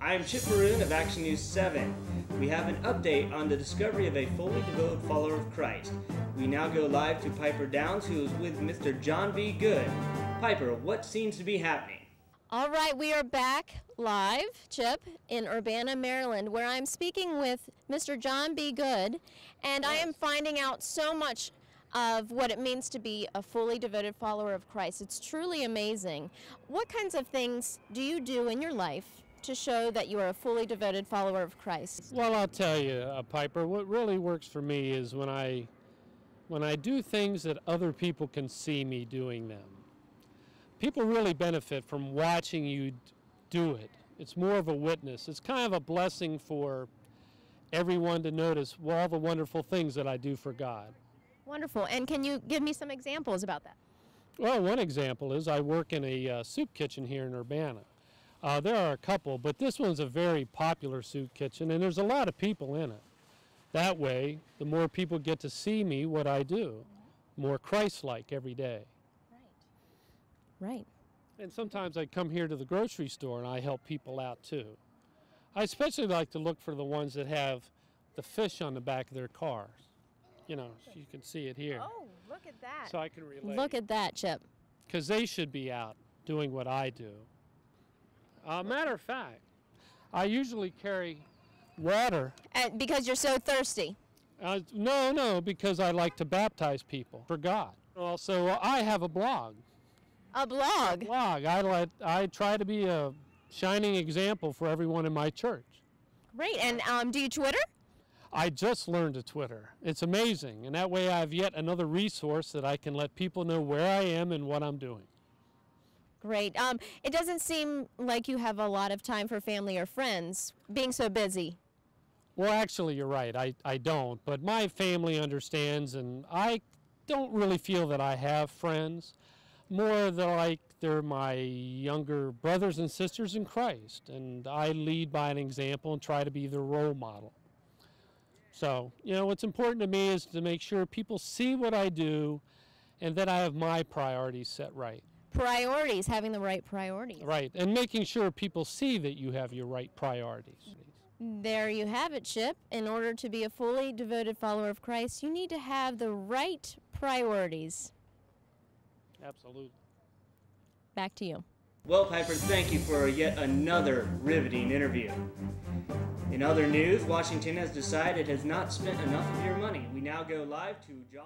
I'm Chip Maroon of Action News 7. We have an update on the discovery of a fully devoted follower of Christ. We now go live to Piper Downs, who is with Mr. John B. Goode. Piper, what seems to be happening? All right, we are back live, Chip, in Urbana, Maryland, where I'm speaking with Mr. John B. Goode, and I am finding out so much of what it means to be a fully devoted follower of Christ. It's truly amazing. What kinds of things do you do in your life to show that you are a fully devoted follower of Christ? Well, I'll tell you, Piper, what really works for me is when I do things that other people can see me doing them. People really benefit from watching you do it. It's more of a witness. It's kind of a blessing for everyone to notice all the wonderful things that I do for God. Wonderful. And can you give me some examples about that? Well, one example is I work in a soup kitchen here in Urbana. There are a couple, but this one's a very popular soup kitchen, and there's a lot of people in it. That way, the more people get to see me, what I do, more Christ-like every day. Right. And sometimes I come here to the grocery store and I help people out too. I especially like to look for the ones that have the fish on the back of their cars. You know, so you can see it here. Oh, look at that. So I can relate. Look at that, Chip. Because they should be out doing what I do. Matter of fact, I usually carry water. Because you're so thirsty. No, because I like to baptize people for God. Also, I have a blog. A blog? A blog. I try to be a shining example for everyone in my church. Great. And do you Twitter? I just learned to Twitter. It's amazing. And that way I have yet another resource that I can let people know where I am and what I'm doing. Great. It doesn't seem like you have a lot of time for family or friends, being so busy. Well, actually, you're right. I don't. But my family understands, and I don't really feel that I have friends. More like they're my younger brothers and sisters in Christ, and I lead by an example and try to be their role model. So, you know, what's important to me is to make sure people see what I do and that I have my priorities set right. Priorities, having the right priorities. Right, and making sure people see that you have your right priorities. There you have it, Chip. In order to be a fully devoted follower of Christ, you need to have the right priorities. Absolutely. Back to you. Well, Piper, thank you for yet another riveting interview. In other news, Washington has decided it has not spent enough of your money. We now go live to John.